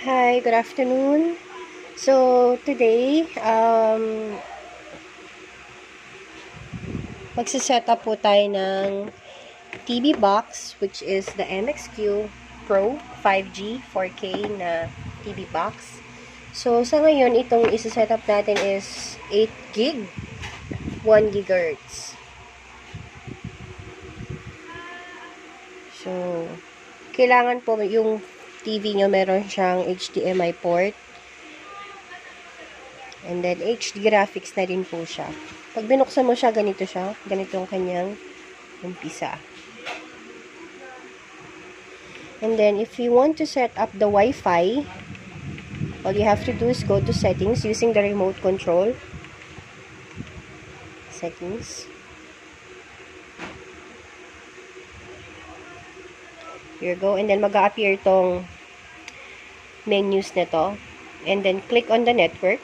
Hi, good afternoon. So, today, magsiset up po tayo ng TV box, which is the MXq Pro 5G 4K na TV box. So, sa ngayon, itong isa-set up natin is 8 gig, 1 GHz. So, kailangan po yung TV nyo meron siyang HDMI port. And then, HD graphics na rin po siya. Pag binuksan mo siya, ganito siya. Ganito ang kanyang umpisa. And then, if you want to set up the Wi-Fi, all you have to do is go to settings using the remote control. Settings. Here you go. And then, mag-a-appear tong menus na to. And then, click on the network.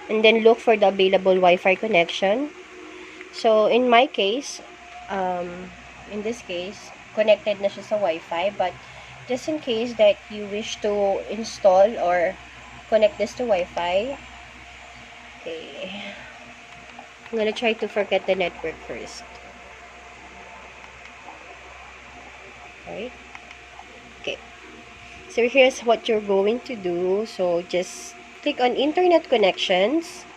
And then, look for the available Wi-Fi connection. So, in my case, in this case, connected na siya sa Wi-Fi. But, just in case that you wish to install or connect this to Wi-Fi, okay, I'm gonna try to forget the network first. Right? Okay. So, here's what you're going to do. So, just click on Internet Connections.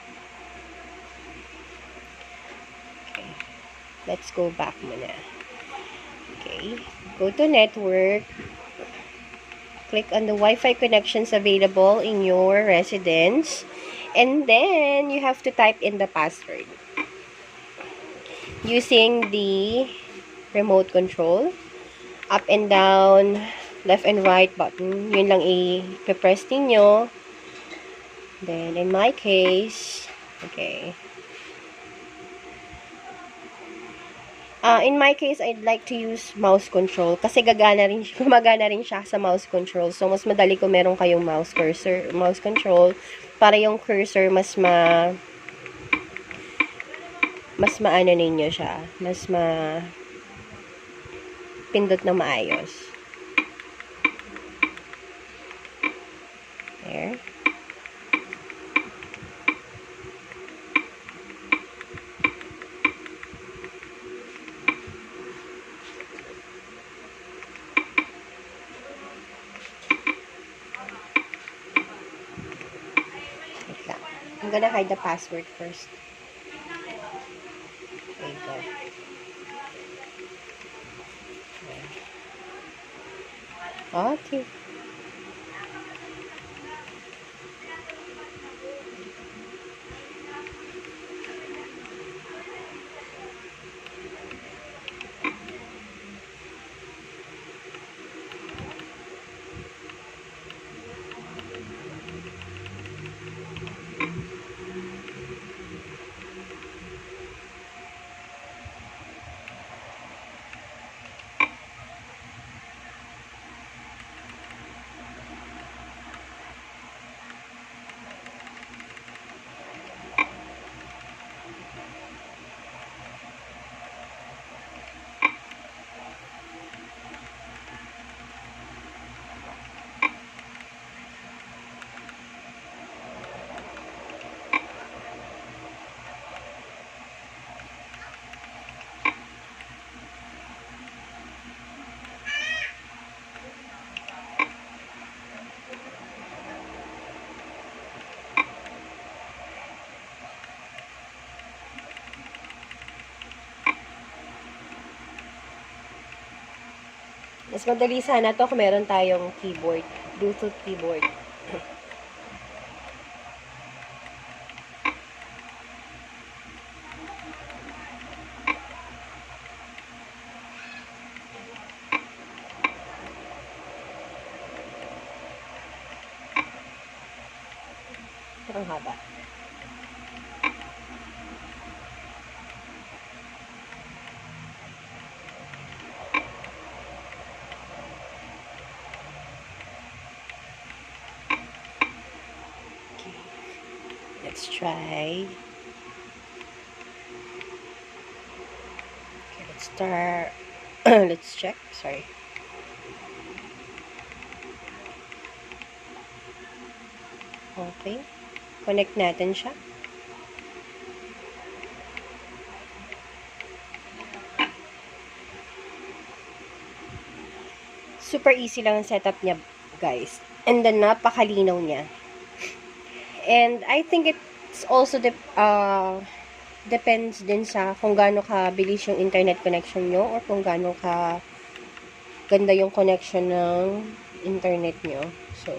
Okay. Let's go back muna. Okay. Go to Network. Click on the Wi-Fi connections available in your residence. And then, you have to type in the password using the remote control. Up and down, left and right button. Yun lang i-press ninyo. Then, in my case, okay. In my case, I'd like to use mouse control kasi gumagana rin siya sa mouse control. So, mas madali kung meron kayong mouse control para yung cursor mas maano ninyo siya. Mas pindot na maayos. There. I'm gonna hide the password first. Okay, go. Okay. Mas madali sana to kung meron tayong keyboard. Bluetooth keyboard. Ang haba. Let's try. Okay, let's start. Let's check. Sorry. Okay. Connect natin siya. Super easy lang ang setup niya, guys. And then, napakalinaw niya. And I think it's also depends din sa kung gaano kabilis yung internet connection nyo or kung gaano ka ganda yung connection ng internet nyo. So,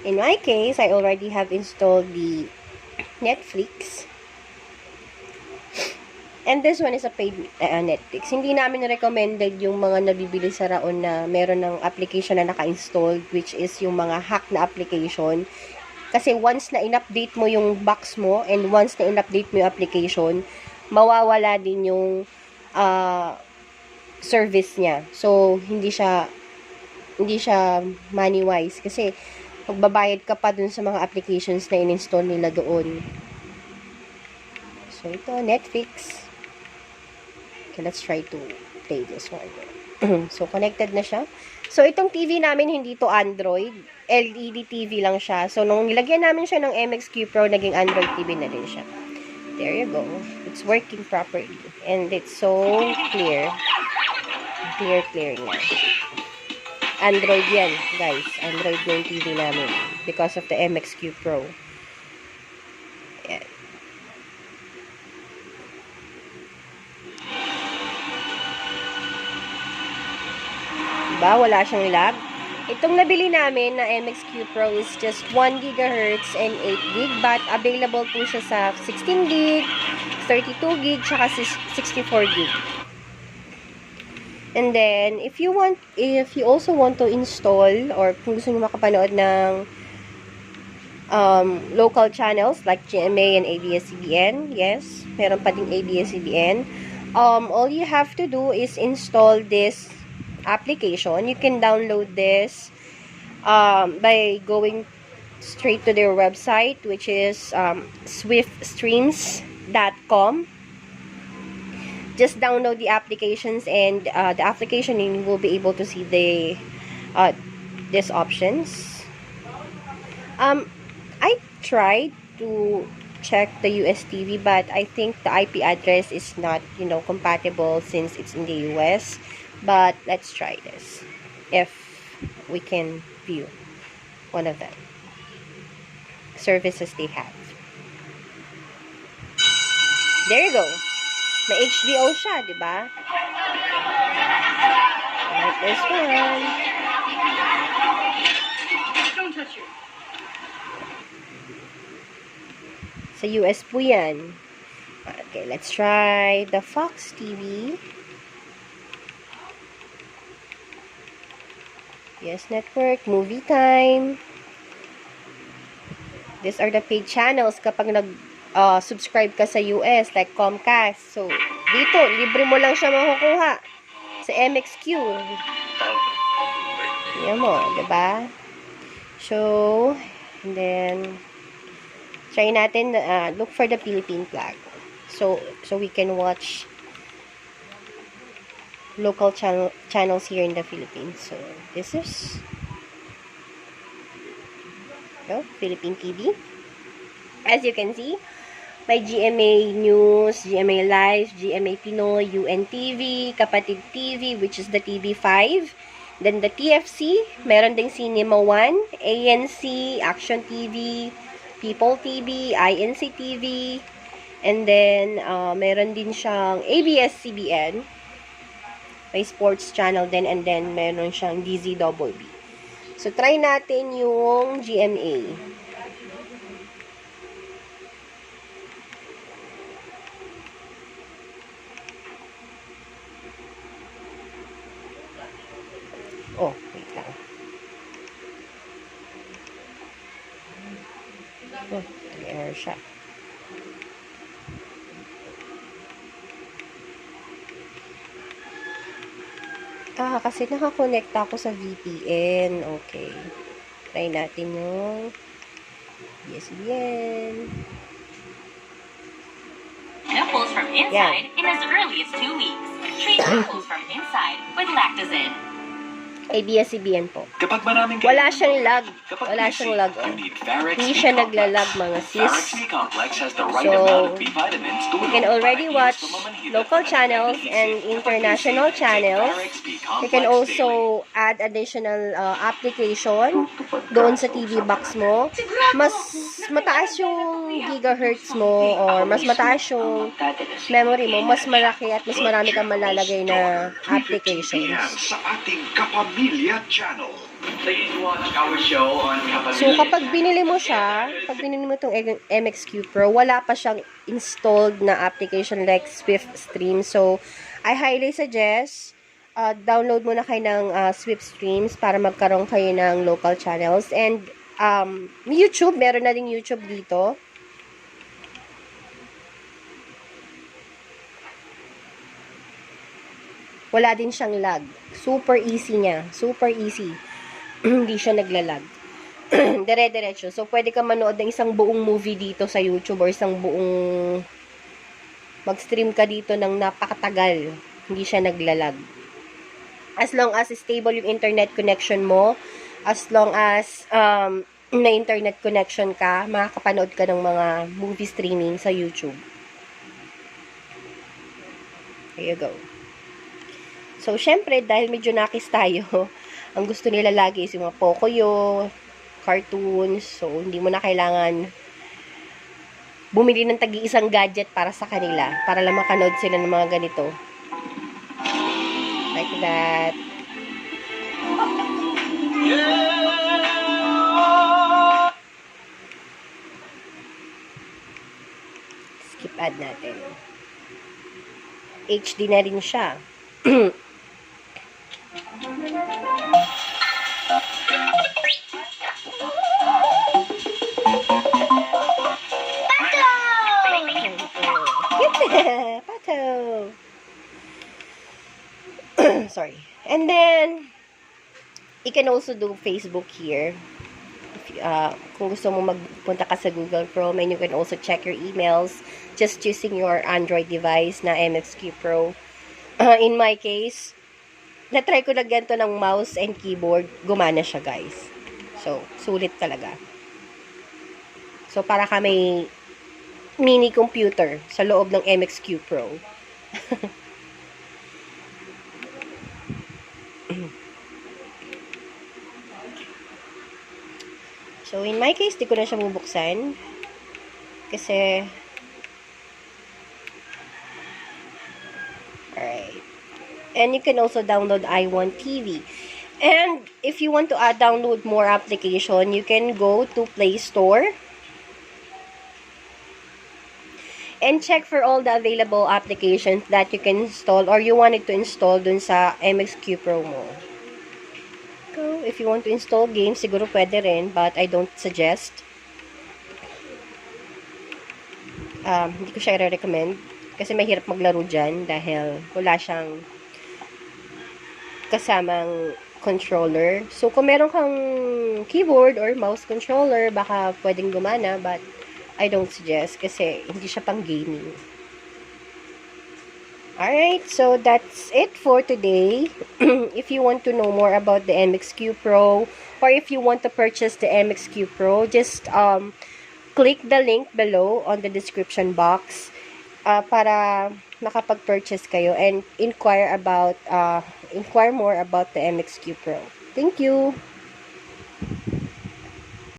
in my case, I already have installed the Netflix. And this one is a paid Netflix. Hindi namin recommended yung mga nabibili sa Raon na meron ng application na naka-installed, which is yung mga hack na application. Kasi once na in-update mo yung box mo, and once na in-update mo yung application, mawawala din yung service niya. So, hindi siya money-wise. Kasi, magbabayad ka pa dun sa mga applications na in-install nila doon. So, ito, Netflix. Okay, let's try to play this one. So, connected na siya. So, itong TV namin, hindi to Android. LED TV lang siya. So, nung nilagyan namin siya ng MXq Pro, naging Android TV na din siya. There you go. It's working properly. And it's so clear. Clear nga. Android yan, guys. Android yung TV namin. Because of the MXq Pro. Ayan. Diba? Wala siyang lag. Itong nabili namin na MXq Pro is just 1 GHz and 8 GB, but available po siya sa 16 GB, 32 GB, tsaka 64 GB. And then, if you also want to install, or kung gusto nyo makapanood ng local channels like GMA and ABS-CBN, yes, meron pa ding ABS-CBN, all you have to do is install this application. You can download this by going straight to their website, which is swiftstreams.com. Just download the applications, and the application, you will be able to see the these options. I tried to check the US TV, but I think the IP address is not, compatible since it's in the US. But let's try this. If we can view one of them. Services they have. There you go. May HBO siya, di ba? Like this one. Don't touch it. Sa US po yan. Okay, let's try the Fox TV. Yes Network, Movie Time. These are the paid channels kapag subscribe ka sa US, like Comcast. So, dito, libre mo lang siya makukuha sa MXQ. Yan mo, diba? So, and then, try natin, look for the Philippine flag. So we can watch local channels here in the Philippines. So, this is Philippine TV. As you can see, may GMA News, GMA Live, GMA Pinoy, UNTV, Kapatid TV, which is the TV5. Then the TFC, meron ding Cinema 1, ANC, Action TV, People TV, INC TV, and then meron din siyang ABS-CBN. May sports channel din, and then meron siyang DZBB. So, try natin yung GMA. Oh, wait lang. Oh, may error siya. Kasi nakakonekta ako sa VPN. Okay. Try natin yung PSVN. Nipples from inside in as early as 2 weeks. Treat nipples from inside with Lactazid. ABS-CBN po. Kapag maraming Wala siyang lag. Kapag Wala busy, siyang lag. you need Varex Hindi B siya Complex. naglalag, mga sis. Varex B Complex has the right So, amount of B vitamins you can already watch local channels and international channels. You can also add additional application doon sa TV box mo. Mas mataas yung gigahertz mo or mas mataas yung memory mo, mas malaki at mas marami kang malalagay na applications. Sa ating Kapamilya Channel. Please watch our show on So, kapag binili mo siya, pag binili mo itong MXq Pro, wala pa siyang installed na application like Swift Stream. So, I highly suggest, download muna kayo ng Swift Streams para magkaroon kayo ng local channels. And, YouTube, meron na ding YouTube dito. Wala din siyang lag. Super easy niya. Super easy. Hindi siya naglalag. Dire-diretso. So, pwede ka manood ng isang buong movie dito sa YouTube or isang buong mag-stream ka dito ng napakatagal. Hindi siya naglalag. As long as stable yung internet connection mo, as long as na internet connection ka, makakapanood ka ng mga movie streaming sa YouTube. There you go. So, syempre, dahil medyo nakis tayo, ang gusto nila lagi is yung mga Pocoyo, cartoons. So, hindi mo na kailangan bumili ng tagi-isang gadget para sa kanila. Para lang makanood sila ng mga ganito. Like that. Skip ad natin. HD na rin siya. Pato! Sorry. And then, you can also do Facebook here. If, kung gusto mo magpunta ka sa Google Chrome, and you can also check your emails just using your Android device na MXq Pro. In my case, na-try ko lagyan to ng mouse and keyboard. Gumana siya, guys. So, sulit talaga. So, para ka may mini computer sa loob ng MXq Pro. So, in my case, di ko na siya bubuksan. Kasi, alright. And you can also download i1 TV. And if you want to download more application, you can go to Play Store and check for all the available applications that you can install or you wanted to install dun sa MXq Pro mo. So, if you want to install games, siguro pwede rin, but I don't suggest. Hindi ko siya i-recommend kasi mahirap maglaro dyan dahil wala siyang kasamang controller. So, kung meron kang keyboard or mouse controller, baka pwedeng gumana, but I don't suggest kasi hindi siya pang gaming. Alright, so that's it for today. If you want to know more about the MXq Pro or if you want to purchase the MXq Pro, just click the link below on the description box para makapag-purchase kayo and inquire more about the MXq Pro. Thank you!